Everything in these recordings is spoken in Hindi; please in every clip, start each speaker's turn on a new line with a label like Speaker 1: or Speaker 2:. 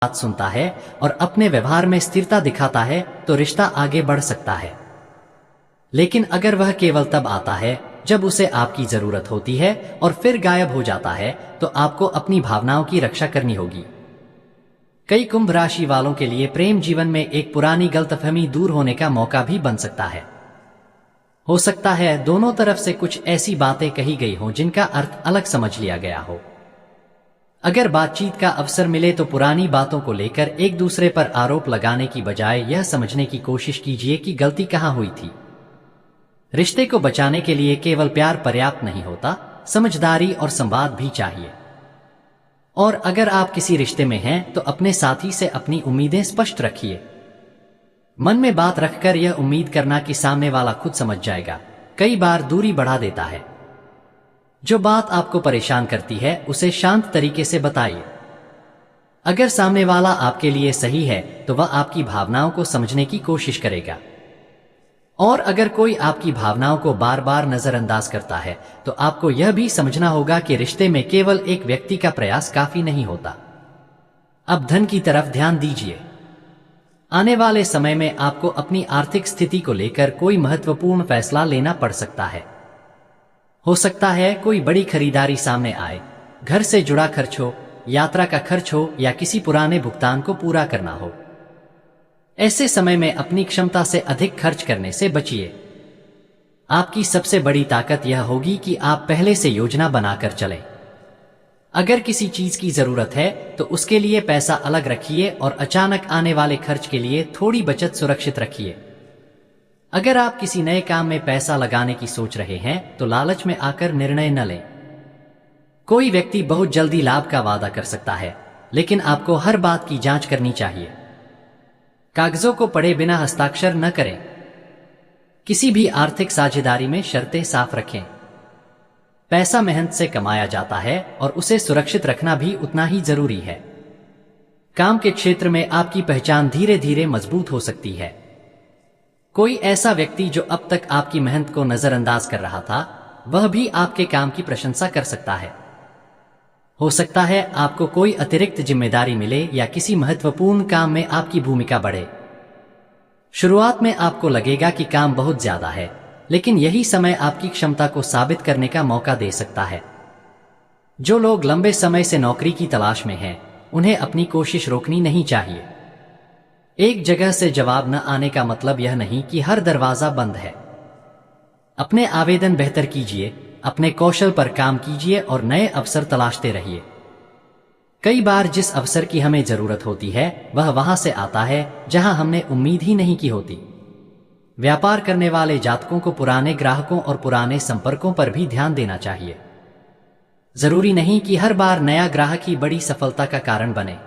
Speaker 1: बात सुनता है और अपने व्यवहार में स्थिरता दिखाता है तो रिश्ता आगे बढ़ सकता है। लेकिन अगर वह केवल तब आता है जब उसे आपकी जरूरत होती है और फिर गायब हो जाता है, तो आपको अपनी भावनाओं की रक्षा करनी होगी। कई कुंभ राशि वालों के लिए प्रेम जीवन में एक पुरानी गलतफहमी दूर होने का मौका भी बन सकता है। हो सकता है दोनों तरफ से कुछ ऐसी बातें कही गई हों जिनका अर्थ अलग समझ लिया गया हो। अगर बातचीत का अवसर मिले तो पुरानी बातों को लेकर एक दूसरे पर आरोप लगाने की बजाय यह समझने की कोशिश कीजिए कि गलती कहां हुई थी। रिश्ते को बचाने के लिए केवल प्यार पर्याप्त नहीं होता, समझदारी और संवाद भी चाहिए। और अगर आप किसी रिश्ते में हैं तो अपने साथी से अपनी उम्मीदें स्पष्ट रखिए। मन में बात रखकर यह उम्मीद करना कि सामने वाला खुद समझ जाएगा, कई बार दूरी बढ़ा देता है। जो बात आपको परेशान करती है उसे शांत तरीके से बताइए। अगर सामने वाला आपके लिए सही है तो वह आपकी भावनाओं को समझने की कोशिश करेगा। और अगर कोई आपकी भावनाओं को बार बार नजरअंदाज करता है तो आपको यह भी समझना होगा कि रिश्ते में केवल एक व्यक्ति का प्रयास काफी नहीं होता। अब धन की तरफ ध्यान दीजिए। आने वाले समय में आपको अपनी आर्थिक स्थिति को लेकर कोई महत्वपूर्ण फैसला लेना पड़ सकता है। हो सकता है कोई बड़ी खरीदारी सामने आए, घर से जुड़ा खर्च हो, यात्रा का खर्च हो या किसी पुराने भुगतान को पूरा करना हो। ऐसे समय में अपनी क्षमता से अधिक खर्च करने से बचिए। आपकी सबसे बड़ी ताकत यह होगी कि आप पहले से योजना बनाकर चलें। अगर किसी चीज की जरूरत है तो उसके लिए पैसा अलग रखिए और अचानक आने वाले खर्च के लिए थोड़ी बचत सुरक्षित रखिए। अगर आप किसी नए काम में पैसा लगाने की सोच रहे हैं तो लालच में आकर निर्णय न लें। कोई व्यक्ति बहुत जल्दी लाभ का वादा कर सकता है, लेकिन आपको हर बात की जांच करनी चाहिए। कागजों को पढ़े बिना हस्ताक्षर न करें। किसी भी आर्थिक साझेदारी में शर्तें साफ रखें। पैसा मेहनत से कमाया जाता है और उसे सुरक्षित रखना भी उतना ही जरूरी है। काम के क्षेत्र में आपकी पहचान धीरे धीरे मजबूत हो सकती है। कोई ऐसा व्यक्ति जो अब तक आपकी मेहनत को नजरअंदाज कर रहा था, वह भी आपके काम की प्रशंसा कर सकता है। हो सकता है आपको कोई अतिरिक्त जिम्मेदारी मिले या किसी महत्वपूर्ण काम में आपकी भूमिका बढ़े। शुरुआत में आपको लगेगा कि काम बहुत ज्यादा है, लेकिन यही समय आपकी क्षमता को साबित करने का मौका दे सकता है। जो लोग लंबे समय से नौकरी की तलाश में हैं, उन्हें अपनी कोशिश रोकनी नहीं चाहिए। एक जगह से जवाब न आने का मतलब यह नहीं कि हर दरवाजा बंद है। अपने आवेदन बेहतर कीजिए, अपने कौशल पर काम कीजिए और नए अवसर तलाशते रहिए। कई बार जिस अवसर की हमें जरूरत होती है वह वहां से आता है जहां हमने उम्मीद ही नहीं की होती। व्यापार करने वाले जातकों को पुराने ग्राहकों और पुराने संपर्कों पर भी ध्यान देना चाहिए। जरूरी नहीं कि हर बार नया ग्राहक ही बड़ी सफलता का कारण बने।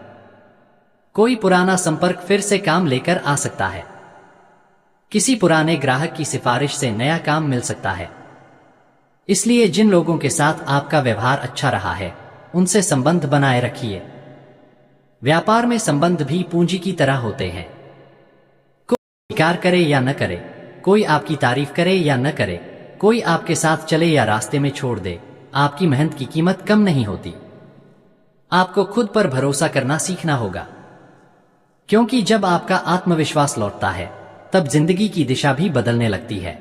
Speaker 1: कोई पुराना संपर्क फिर से काम लेकर आ सकता है। किसी पुराने ग्राहक की सिफारिश से नया काम मिल सकता है। इसलिए जिन लोगों के साथ आपका व्यवहार अच्छा रहा है उनसे संबंध बनाए रखिए। व्यापार में संबंध भी पूंजी की तरह होते हैं। कोई स्वीकार करे या न करे, कोई आपकी तारीफ करे या न करे, कोई आपके साथ चले या रास्ते में छोड़ दे, आपकी मेहनत की कीमत कम नहीं होती। आपको खुद पर भरोसा करना सीखना होगा, क्योंकि जब आपका आत्मविश्वास लौटता है तब जिंदगी की दिशा भी बदलने लगती है।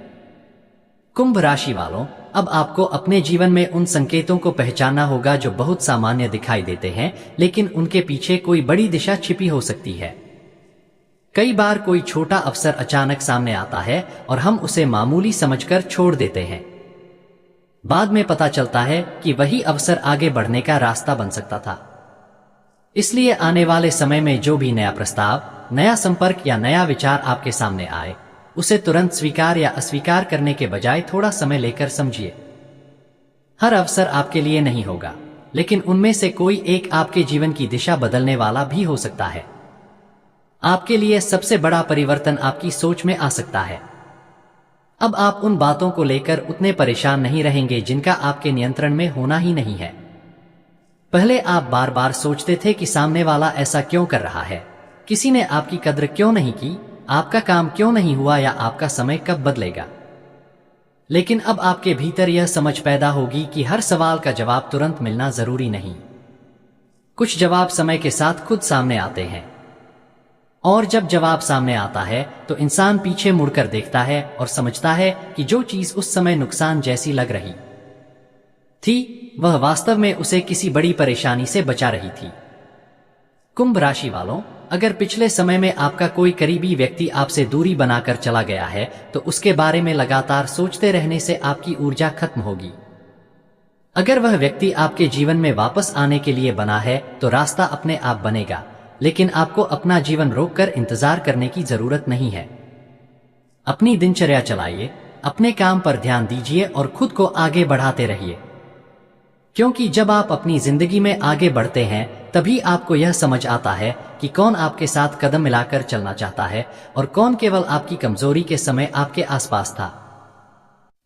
Speaker 1: कुंभ राशि वालों, अब आपको अपने जीवन में उन संकेतों को पहचानना होगा जो बहुत सामान्य दिखाई देते हैं, लेकिन उनके पीछे कोई बड़ी दिशा छिपी हो सकती है। कई बार कोई छोटा अवसर अचानक सामने आता है और हम उसे मामूली समझकर छोड़ देते हैं। बाद में पता चलता है कि वही अवसर आगे बढ़ने का रास्ता बन सकता था। इसलिए आने वाले समय में जो भी नया प्रस्ताव, नया संपर्क या नया विचार आपके सामने आए, उसे तुरंत स्वीकार या अस्वीकार करने के बजाय थोड़ा समय लेकर समझिए। हर अवसर आपके लिए नहीं होगा, लेकिन उनमें से कोई एक आपके जीवन की दिशा बदलने वाला भी हो सकता है। आपके लिए सबसे बड़ा परिवर्तन आपकी सोच में आ सकता है। अब आप उन बातों को लेकर उतने परेशान नहीं रहेंगे जिनका आपके नियंत्रण में होना ही नहीं है। पहले आप बार बार सोचते थे कि सामने वाला ऐसा क्यों कर रहा है, किसी ने आपकी कद्र क्यों नहीं की, आपका काम क्यों नहीं हुआ या आपका समय कब बदलेगा। लेकिन अब आपके भीतर यह समझ पैदा होगी कि हर सवाल का जवाब तुरंत मिलना जरूरी नहीं। कुछ जवाब समय के साथ खुद सामने आते हैं, और जब जवाब सामने आता है तो इंसान पीछे मुड़कर देखता है और समझता है कि जो चीज उस समय नुकसान जैसी लग रही थी वह वास्तव में उसे किसी बड़ी परेशानी से बचा रही थी। कुंभ राशि वालों, अगर पिछले समय में आपका कोई करीबी व्यक्ति आपसे दूरी बनाकर चला गया है तो उसके बारे में लगातार सोचते रहने से आपकी ऊर्जा खत्म होगी। अगर वह व्यक्ति आपके जीवन में वापस आने के लिए बना है तो रास्ता अपने आप बनेगा, लेकिन आपको अपना जीवन रोककर इंतजार करने की जरूरत नहीं है। अपनी दिनचर्या चलाइए, अपने काम पर ध्यान दीजिए और खुद को आगे बढ़ाते रहिए, क्योंकि जब आप अपनी जिंदगी में आगे बढ़ते हैं तभी आपको यह समझ आता है कि कौन आपके साथ कदम मिलाकर चलना चाहता है और कौन केवल आपकी कमजोरी के समय आपके आसपास था।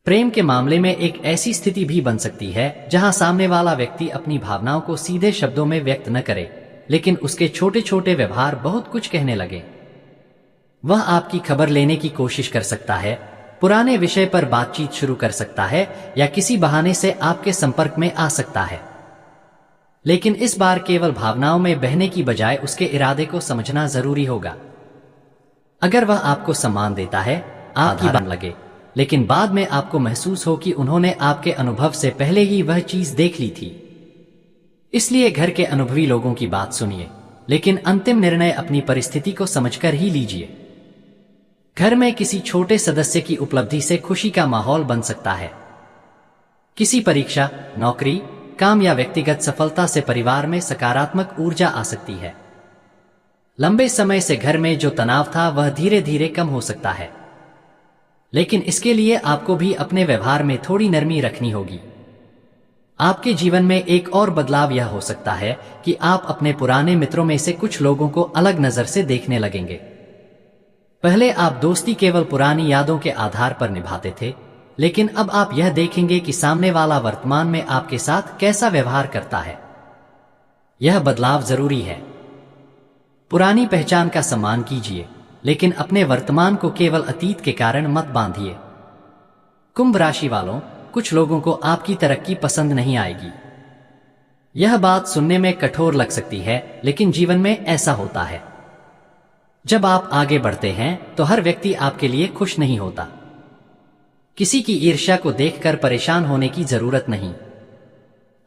Speaker 1: प्रेम के मामले में एक ऐसी स्थिति भी बन सकती है जहां सामने वाला व्यक्ति अपनी भावनाओं को सीधे शब्दों में व्यक्त न करे, लेकिन उसके छोटे छोटे व्यवहार बहुत कुछ कहने लगे। वह आपकी खबर लेने की कोशिश कर सकता है, पुराने विषय पर बातचीत शुरू कर सकता है या किसी बहाने से आपके संपर्क में आ सकता है, लेकिन इस बार केवल भावनाओं में बहने की बजाय उसके इरादे को समझना जरूरी होगा। अगर वह आपको सम्मान देता है, आपकी बात लगे, लेकिन बाद में आपको महसूस हो कि उन्होंने आपके अनुभव से पहले ही वह चीज देख ली थी। इसलिए घर के अनुभवी लोगों की बात सुनिए, लेकिन अंतिम निर्णय अपनी परिस्थिति को समझकर ही लीजिए। घर में किसी छोटे सदस्य की उपलब्धि से खुशी का माहौल बन सकता है। किसी परीक्षा, नौकरी, काम या व्यक्तिगत सफलता से परिवार में सकारात्मक ऊर्जा आ सकती है। लंबे समय से घर में जो तनाव था वह धीरे धीरे कम हो सकता है, लेकिन इसके लिए आपको भी अपने व्यवहार में थोड़ी नरमी रखनी होगी। आपके जीवन में एक और बदलाव यह हो सकता है कि आप अपने पुराने मित्रों में से कुछ लोगों को अलग नजर से देखने लगेंगे। पहले आप दोस्ती केवल पुरानी यादों के आधार पर निभाते थे, लेकिन अब आप यह देखेंगे कि सामने वाला वर्तमान में आपके साथ कैसा व्यवहार करता है। यह बदलाव जरूरी है। पुरानी पहचान का सम्मान कीजिए, लेकिन अपने वर्तमान को केवल अतीत के कारण मत बांधिए। कुंभ राशि वालों, कुछ लोगों को आपकी तरक्की पसंद नहीं आएगी। यह बात सुनने में कठोर लग सकती है, लेकिन जीवन में ऐसा होता है। जब आप आगे बढ़ते हैं तो हर व्यक्ति आपके लिए खुश नहीं होता। किसी की ईर्ष्या को देखकर परेशान होने की जरूरत नहीं।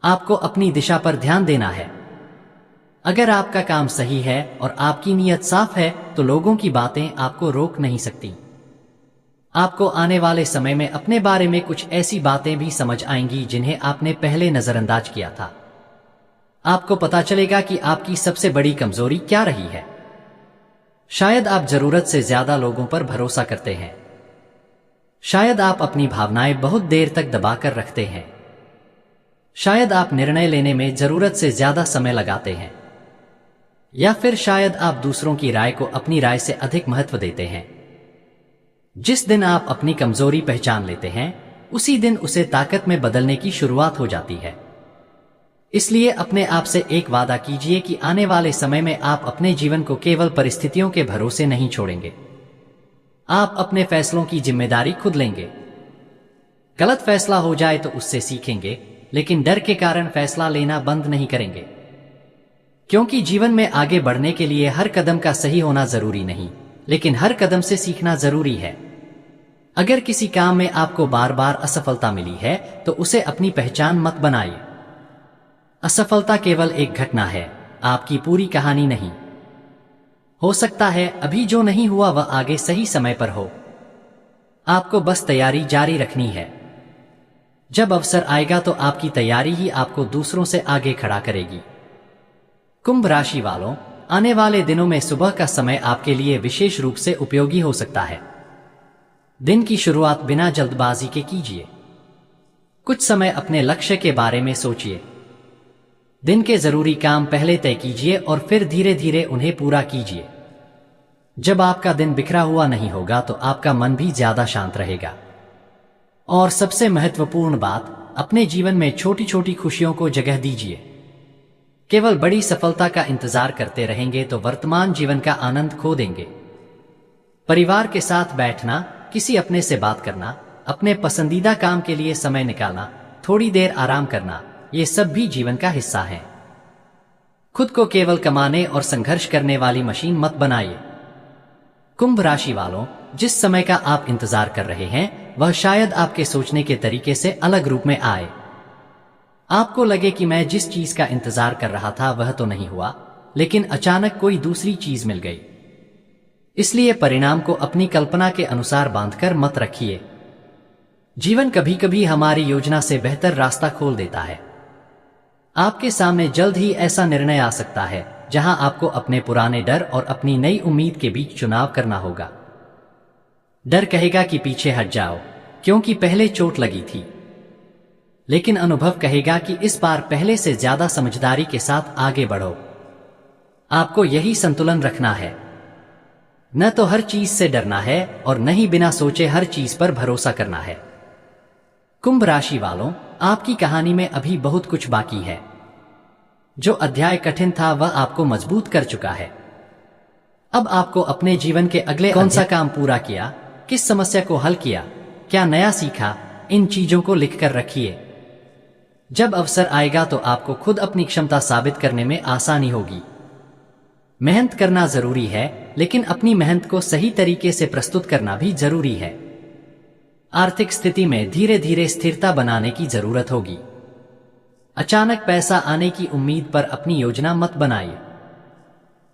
Speaker 1: आपको अपनी दिशा पर ध्यान देना है। अगर आपका काम सही है और आपकी नीयत साफ है तो लोगों की बातें आपको रोक नहीं सकती। आपको आने वाले समय में अपने बारे में कुछ ऐसी बातें भी समझ आएंगी जिन्हें आपने पहले नजरअंदाज किया था। आपको पता चलेगा कि आपकी सबसे बड़ी कमजोरी क्या रही है। शायद आप जरूरत से ज्यादा लोगों पर भरोसा करते हैं। शायद आप अपनी भावनाएं बहुत देर तक दबाकर रखते हैं। शायद आप निर्णय लेने में जरूरत से ज्यादा समय लगाते हैं, या फिर शायद आप दूसरों की राय को अपनी राय से अधिक महत्व देते हैं। जिस दिन आप अपनी कमजोरी पहचान लेते हैं, उसी दिन उसे ताकत में बदलने की शुरुआत हो जाती है। इसलिए अपने आप से एक वादा कीजिए कि आने वाले समय में आप अपने जीवन को केवल परिस्थितियों के भरोसे नहीं छोड़ेंगे। आप अपने फैसलों की जिम्मेदारी खुद लेंगे। गलत फैसला हो जाए तो उससे सीखेंगे, लेकिन डर के कारण फैसला लेना बंद नहीं करेंगे। क्योंकि जीवन में आगे बढ़ने के लिए हर कदम का सही होना जरूरी नहीं, लेकिन हर कदम से सीखना जरूरी है। अगर किसी काम में आपको बार बार असफलता मिली है तो उसे अपनी पहचान मत बनाइए। असफलता केवल एक घटना है, आपकी पूरी कहानी नहीं। हो सकता है अभी जो नहीं हुआ वह आगे सही समय पर हो। आपको बस तैयारी जारी रखनी है। जब अवसर आएगा तो आपकी तैयारी ही आपको दूसरों से आगे खड़ा करेगी। कुंभ राशि वालों, आने वाले दिनों में सुबह का समय आपके लिए विशेष रूप से उपयोगी हो सकता है। दिन की शुरुआत बिना जल्दबाजी के कीजिए। कुछ समय अपने लक्ष्य के बारे में सोचिए। दिन के जरूरी काम पहले तय कीजिए और फिर धीरे धीरे उन्हें पूरा कीजिए। जब आपका दिन बिखरा हुआ नहीं होगा तो आपका मन भी ज्यादा शांत रहेगा। और सबसे महत्वपूर्ण बात, अपने जीवन में छोटी छोटी खुशियों को जगह दीजिए। केवल बड़ी सफलता का इंतजार करते रहेंगे तो वर्तमान जीवन का आनंद खो देंगे। परिवार के साथ बैठना, किसी अपने से बात करना, अपने पसंदीदा काम के लिए समय निकालना, थोड़ी देर आराम करना, ये सब भी जीवन का हिस्सा है। खुद को केवल कमाने और संघर्ष करने वाली मशीन मत बनाइए। कुंभ राशि वालों, जिस समय का आप इंतजार कर रहे हैं वह शायद आपके सोचने के तरीके से अलग रूप में आए। आपको लगे कि मैं जिस चीज का इंतजार कर रहा था वह तो नहीं हुआ, लेकिन अचानक कोई दूसरी चीज मिल गई। इसलिए परिणाम को अपनी कल्पना के अनुसार बांधकर मत रखिए। जीवन कभी कभी हमारी योजना से बेहतर रास्ता खोल देता है। आपके सामने जल्द ही ऐसा निर्णय आ सकता है जहां आपको अपने पुराने डर और अपनी नई उम्मीद के बीच चुनाव करना होगा। डर कहेगा कि पीछे हट जाओ क्योंकि पहले चोट लगी थी, लेकिन अनुभव कहेगा कि इस बार पहले से ज्यादा समझदारी के साथ आगे बढ़ो। आपको यही संतुलन रखना है, न तो हर चीज से डरना है और न ही बिना सोचे हर चीज पर भरोसा करना है। कुंभ राशि वालों, आपकी कहानी में अभी बहुत कुछ बाकी है। जो अध्याय कठिन था वह आपको मजबूत कर चुका है। अब आपको अपने जीवन के अगले कौन सा काम पूरा किया, किस समस्या को हल किया, क्या नया सीखा, इन चीजों को लिखकर रखिए। जब अवसर आएगा तो आपको खुद अपनी क्षमता साबित करने में आसानी होगी। मेहनत करना जरूरी है, लेकिन अपनी मेहनत को सही तरीके से प्रस्तुत करना भी जरूरी है। आर्थिक स्थिति में धीरे धीरे स्थिरता बनाने की जरूरत होगी। अचानक पैसा आने की उम्मीद पर अपनी योजना मत बनाइए।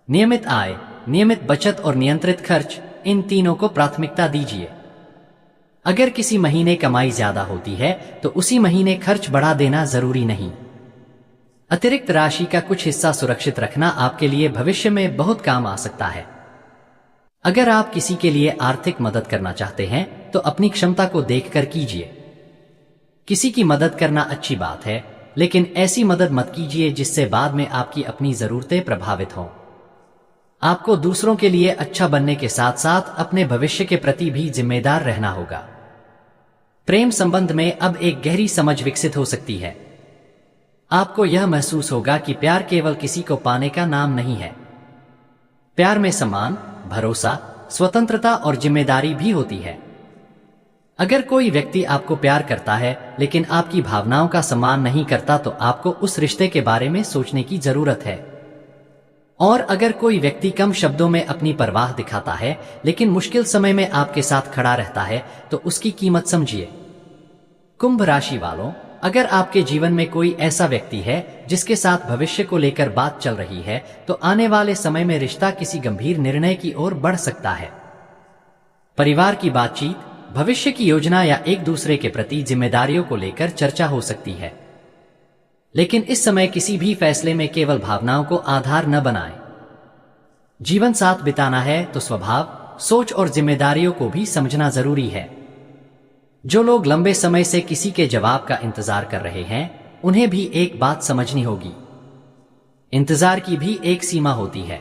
Speaker 1: नियमित आय, नियमित बचत और नियंत्रित खर्च, इन तीनों को प्राथमिकता दीजिए। अगर किसी महीने कमाई ज्यादा होती है तो उसी महीने खर्च बढ़ा देना जरूरी नहीं। अतिरिक्त राशि का कुछ हिस्सा सुरक्षित रखना आपके लिए भविष्य में बहुत काम आ सकता है। अगर आप किसी के लिए आर्थिक मदद करना चाहते हैं तो अपनी क्षमता को देखकर कीजिए। किसी की मदद करना अच्छी बात है, लेकिन ऐसी मदद मत कीजिए जिससे बाद में आपकी अपनी जरूरतें प्रभावित हों। आपको दूसरों के लिए अच्छा बनने के साथ साथ अपने भविष्य के प्रति भी जिम्मेदार रहना होगा। प्रेम संबंध में अब एक गहरी समझ विकसित हो सकती है। आपको यह महसूस होगा कि प्यार केवल किसी को पाने का नाम नहीं है। प्यार में सम्मान, भरोसा, स्वतंत्रता और जिम्मेदारी भी होती है। अगर कोई व्यक्ति आपको प्यार करता है लेकिन आपकी भावनाओं का सम्मान नहीं करता तो आपको उस रिश्ते के बारे में सोचने की जरूरत है। और अगर कोई व्यक्ति कम शब्दों में अपनी परवाह दिखाता है लेकिन मुश्किल समय में आपके साथ खड़ा रहता है तो उसकी कीमत समझिए। कुंभ राशि वालों, अगर आपके जीवन में कोई ऐसा व्यक्ति है जिसके साथ भविष्य को लेकर बात चल रही है तो आने वाले समय में रिश्ता किसी गंभीर निर्णय की ओर बढ़ सकता है। परिवार की बातचीत, भविष्य की योजना या एक दूसरे के प्रति जिम्मेदारियों को लेकर चर्चा हो सकती है। लेकिन इस समय किसी भी फैसले में केवल भावनाओं को आधार न बनाएं। जीवन साथ बिताना है तो स्वभाव, सोच और जिम्मेदारियों को भी समझना जरूरी है। जो लोग लंबे समय से किसी के जवाब का इंतजार कर रहे हैं उन्हें भी एक बात समझनी होगी, इंतजार की भी एक सीमा होती है।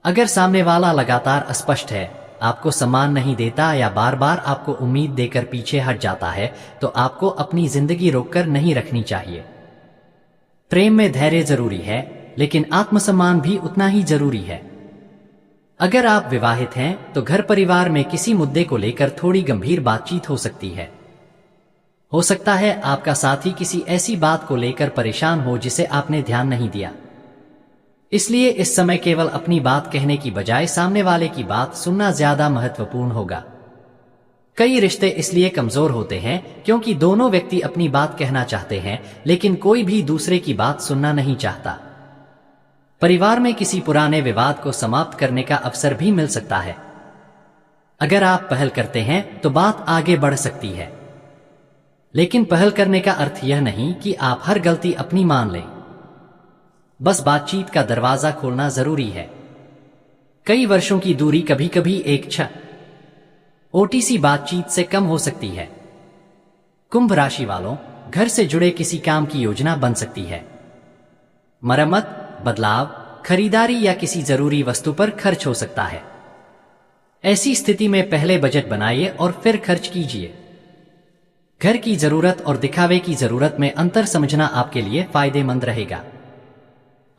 Speaker 1: अगर सामने वाला लगातार अस्पष्ट है, आपको सम्मान नहीं देता या बार बार आपको उम्मीद देकर पीछे हट जाता है तो आपको अपनी जिंदगी रोककर नहीं रखनी चाहिए। प्रेम में धैर्य जरूरी है, लेकिन आत्मसम्मान भी उतना ही जरूरी है। अगर आप विवाहित हैं तो घर परिवार में किसी मुद्दे को लेकर थोड़ी गंभीर बातचीत हो सकती है। हो सकता है आपका साथी किसी ऐसी बात को लेकर परेशान हो जिसे आपने ध्यान नहीं दिया। इसलिए इस समय केवल अपनी बात कहने की बजाय सामने वाले की बात सुनना ज्यादा महत्वपूर्ण होगा। कई रिश्ते इसलिए कमजोर होते हैं क्योंकि दोनों व्यक्ति अपनी बात कहना चाहते हैं लेकिन कोई भी दूसरे की बात सुनना नहीं चाहता। परिवार में किसी पुराने विवाद को समाप्त करने का अवसर भी मिल सकता है। अगर आप पहल करते हैं तो बात आगे बढ़ सकती है, लेकिन पहल करने का अर्थ यह नहीं कि आप हर गलती अपनी मान लें। बस बातचीत का दरवाजा खोलना जरूरी है। कई वर्षों की दूरी कभी कभी एक छोटी बातचीत से कम हो सकती है। कुंभ राशि वालों, घर से जुड़े किसी काम की योजना बन सकती है। मरम्मत, बदलाव, खरीदारी या किसी जरूरी वस्तु पर खर्च हो सकता है। ऐसी स्थिति में पहले बजट बनाइए और फिर खर्च कीजिए। घर की जरूरत और दिखावे की जरूरत में अंतर समझना आपके लिए फायदेमंद रहेगा।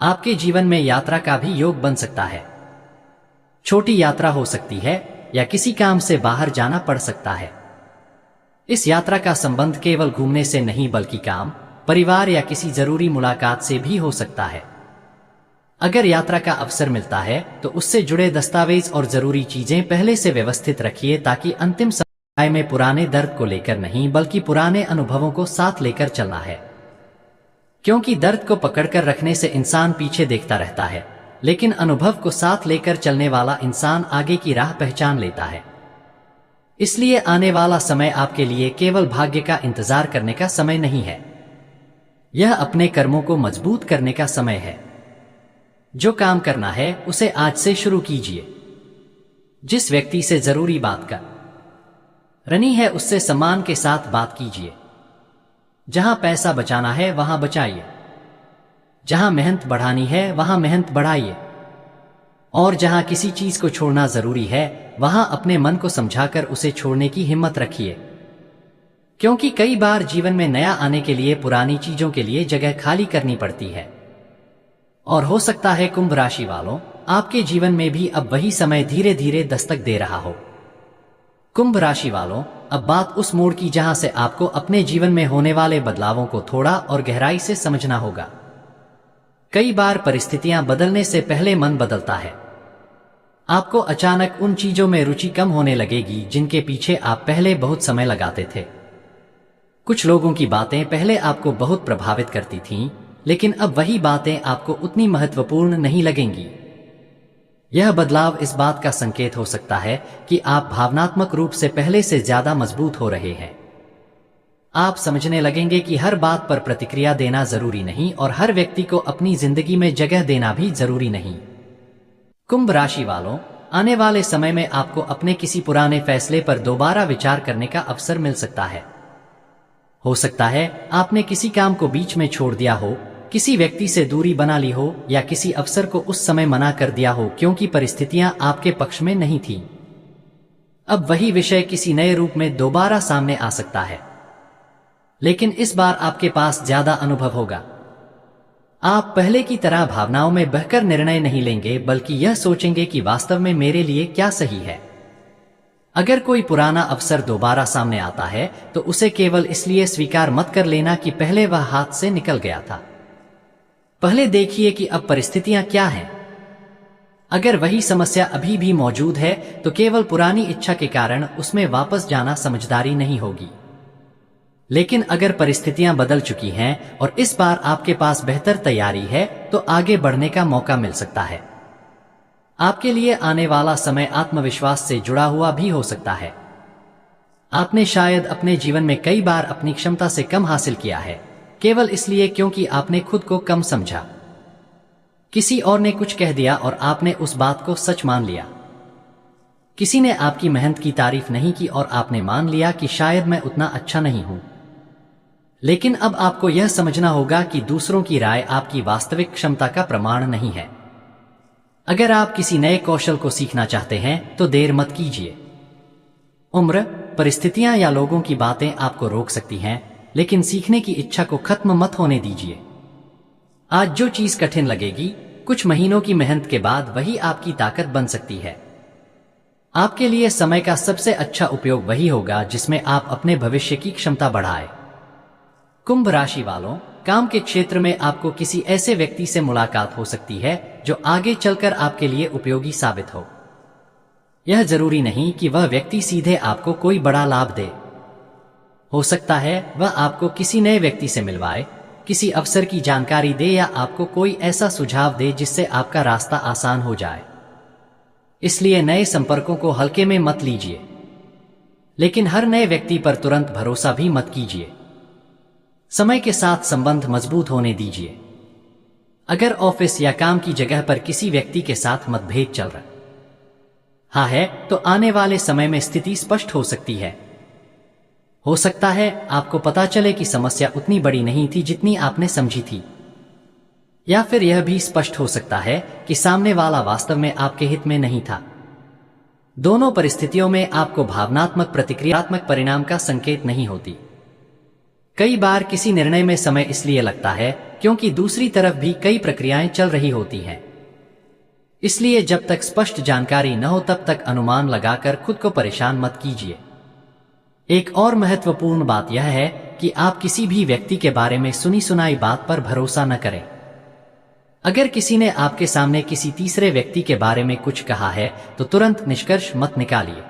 Speaker 1: आपके जीवन में यात्रा का भी योग बन सकता है। छोटी यात्रा हो सकती है या किसी काम से बाहर जाना पड़ सकता है। इस यात्रा का संबंध केवल घूमने से नहीं बल्कि काम, परिवार या किसी जरूरी मुलाकात से भी हो सकता है। अगर यात्रा का अवसर मिलता है तो उससे जुड़े दस्तावेज और जरूरी चीजें पहले से व्यवस्थित रखिए, ताकि अंतिम समय में पुराने दर्द को लेकर नहीं बल्कि पुराने अनुभवों को साथ लेकर चलना है। क्योंकि दर्द को पकड़कर रखने से इंसान पीछे देखता रहता है, लेकिन अनुभव को साथ लेकर चलने वाला इंसान आगे की राह पहचान लेता है। इसलिए आने वाला समय आपके लिए केवल भाग्य का इंतजार करने का समय नहीं है, यह अपने कर्मों को मजबूत करने का समय है। जो काम करना है उसे आज से शुरू कीजिए। जिस व्यक्ति से जरूरी बात करनी है उससे सम्मान के साथ बात कीजिए। जहां पैसा बचाना है वहां बचाइए, जहां मेहनत बढ़ानी है वहां मेहनत बढ़ाइए, और जहां किसी चीज को छोड़ना जरूरी है वहां अपने मन को समझाकर उसे छोड़ने की हिम्मत रखिए। क्योंकि कई बार जीवन में नया आने के लिए पुरानी चीजों के लिए जगह खाली करनी पड़ती है। और हो सकता है कुंभ राशि वालों, आपके जीवन में भी अब वही समय धीरे धीरे दस्तक दे रहा हो। कुंभ राशि वालों, अब बात उस मोड़ की जहां से आपको अपने जीवन में होने वाले बदलावों को थोड़ा और गहराई से समझना होगा। कई बार परिस्थितियां बदलने से पहले मन बदलता है। आपको अचानक उन चीजों में रुचि कम होने लगेगी जिनके पीछे आप पहले बहुत समय लगाते थे। कुछ लोगों की बातें पहले आपको बहुत प्रभावित करती थीं, लेकिन अब वही बातें आपको उतनी महत्वपूर्ण नहीं लगेंगी। यह बदलाव इस बात का संकेत हो सकता है कि आप भावनात्मक रूप से पहले से ज्यादा मजबूत हो रहे हैं। आप समझने लगेंगे कि हर बात पर प्रतिक्रिया देना जरूरी नहीं और हर व्यक्ति को अपनी जिंदगी में जगह देना भी जरूरी नहीं। कुंभ राशि वालों, आने वाले समय में आपको अपने किसी पुराने फैसले पर दोबारा विचार करने का अवसर मिल सकता है। हो सकता है आपने किसी काम को बीच में छोड़ दिया हो, किसी व्यक्ति से दूरी बना ली हो या किसी अवसर को उस समय मना कर दिया हो क्योंकि परिस्थितियां आपके पक्ष में नहीं थी। अब वही विषय किसी नए रूप में दोबारा सामने आ सकता है, लेकिन इस बार आपके पास ज्यादा अनुभव होगा। आप पहले की तरह भावनाओं में बहकर निर्णय नहीं लेंगे, बल्कि यह सोचेंगे कि वास्तव में मेरे लिए क्या सही है। अगर कोई पुराना अवसर दोबारा सामने आता है तो उसे केवल इसलिए स्वीकार मत कर लेना कि पहले वह हाथ से निकल गया था। पहले देखिए कि अब परिस्थितियां क्या हैं। अगर वही समस्या अभी भी मौजूद है तो केवल पुरानी इच्छा के कारण उसमें वापस जाना समझदारी नहीं होगी। लेकिन अगर परिस्थितियां बदल चुकी हैं और इस बार आपके पास बेहतर तैयारी है तो आगे बढ़ने का मौका मिल सकता है। आपके लिए आने वाला समय आत्मविश्वास से जुड़ा हुआ भी हो सकता है। आपने शायद अपने जीवन में कई बार अपनी क्षमता से कम हासिल किया है, केवल इसलिए क्योंकि आपने खुद को कम समझा। किसी और ने कुछ कह दिया और आपने उस बात को सच मान लिया। किसी ने आपकी मेहनत की तारीफ नहीं की और आपने मान लिया कि शायद मैं उतना अच्छा नहीं हूं। लेकिन अब आपको यह समझना होगा कि दूसरों की राय आपकी वास्तविक क्षमता का प्रमाण नहीं है। अगर आप किसी नए कौशल को सीखना चाहते हैं तो देर मत कीजिए। उम्र, परिस्थितियां या लोगों की बातें आपको रोक सकती हैं, लेकिन सीखने की इच्छा को खत्म मत होने दीजिए। आज जो चीज कठिन लगेगी, कुछ महीनों की मेहनत के बाद वही आपकी ताकत बन सकती है। आपके लिए समय का सबसे अच्छा उपयोग वही होगा जिसमें आप अपने भविष्य की क्षमता बढ़ाएं। कुंभ राशि वालों, काम के क्षेत्र में आपको किसी ऐसे व्यक्ति से मुलाकात हो सकती है जो आगे चलकर आपके लिए उपयोगी साबित हो। यह जरूरी नहीं कि वह व्यक्ति सीधे आपको कोई बड़ा लाभ दे। हो सकता है वह आपको किसी नए व्यक्ति से मिलवाए, किसी अवसर की जानकारी दे या आपको कोई ऐसा सुझाव दे जिससे आपका रास्ता आसान हो जाए। इसलिए नए संपर्कों को हल्के में मत लीजिए, लेकिन हर नए व्यक्ति पर तुरंत भरोसा भी मत कीजिए। समय के साथ संबंध मजबूत होने दीजिए। अगर ऑफिस या काम की जगह पर किसी व्यक्ति के साथ मतभेद चल रहा है तो आने वाले समय में स्थिति स्पष्ट हो सकती है। हो सकता है आपको पता चले कि समस्या उतनी बड़ी नहीं थी जितनी आपने समझी थी, या फिर यह भी स्पष्ट हो सकता है कि सामने वाला वास्तव में आपके हित में नहीं था। दोनों परिस्थितियों में आपको भावनात्मक प्रतिक्रियात्मक परिणाम का संकेत नहीं होती। कई बार किसी निर्णय में समय इसलिए लगता है क्योंकि दूसरी तरफ भी कई प्रक्रियाएं चल रही होती हैं। इसलिए जब तक स्पष्ट जानकारी न हो तब तक अनुमान लगाकर खुद को परेशान मत कीजिए। एक और महत्वपूर्ण बात यह है कि आप किसी भी व्यक्ति के बारे में सुनी सुनाई बात पर भरोसा न करें। अगर किसी ने आपके सामने किसी तीसरे व्यक्ति के बारे में कुछ कहा है तो तुरंत निष्कर्ष मत निकालिए।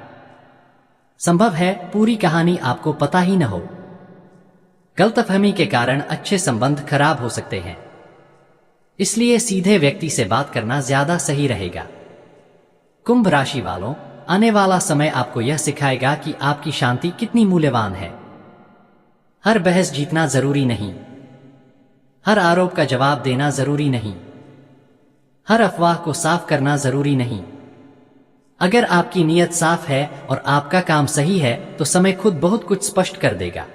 Speaker 1: संभव है पूरी कहानी आपको पता ही न हो। गलतफहमी के कारण अच्छे संबंध खराब हो सकते हैं, इसलिए सीधे व्यक्ति से बात करना ज्यादा सही रहेगा। कुंभ राशि वालों, आने वाला समय आपको यह सिखाएगा कि आपकी शांति कितनी मूल्यवान है। हर बहस जीतना जरूरी नहीं, हर आरोप का जवाब देना जरूरी नहीं, हर अफवाह को साफ करना जरूरी नहीं। अगर आपकी नीयत साफ है और आपका काम सही है तो समय खुद बहुत कुछ स्पष्ट कर देगा।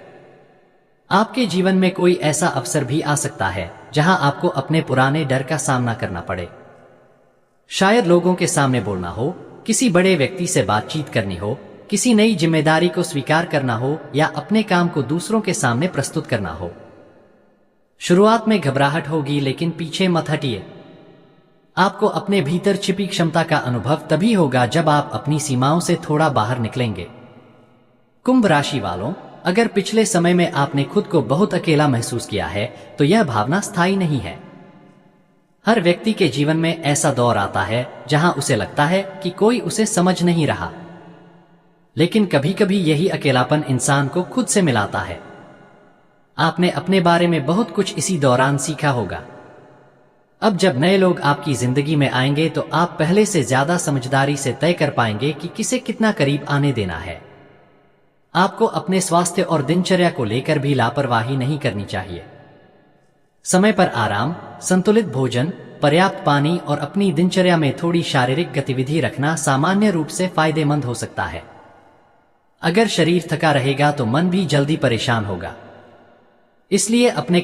Speaker 1: आपके जीवन में कोई ऐसा अवसर भी आ सकता है जहां आपको अपने पुराने डर का सामना करना पड़े। शायद लोगों के सामने बोलना हो, किसी बड़े व्यक्ति से बातचीत करनी हो, किसी नई जिम्मेदारी को स्वीकार करना हो या अपने काम को दूसरों के सामने प्रस्तुत करना हो। शुरुआत में घबराहट होगी, लेकिन पीछे मत हटिए। आपको अपने भीतर छिपी क्षमता का अनुभव तभी होगा जब आप अपनी सीमाओं से थोड़ा बाहर निकलेंगे। कुंभ राशि वालों, अगर पिछले समय में आपने खुद को बहुत अकेला महसूस किया है तो यह भावना स्थायी नहीं है। हर व्यक्ति के जीवन में ऐसा दौर आता है जहां उसे लगता है कि कोई उसे समझ नहीं रहा, लेकिन कभी कभी यही अकेलापन इंसान को खुद से मिलाता है। आपने अपने बारे में बहुत कुछ इसी दौरान सीखा होगा। अब जब नए लोग आपकी जिंदगी में आएंगे तो आप पहले से ज्यादा समझदारी से तय कर पाएंगे कि किसे कितना करीब आने देना है। आपको अपने स्वास्थ्य और दिनचर्या को लेकर भी लापरवाही नहीं करनी चाहिए। समय पर आराम, संतुलित भोजन, पर्याप्त पानी और अपनी दिनचर्या में थोड़ी शारीरिक गतिविधि रखना सामान्य रूप से फायदेमंद हो सकता है। अगर शरीर थका रहेगा तो मन भी जल्दी परेशान होगा, इसलिए अपने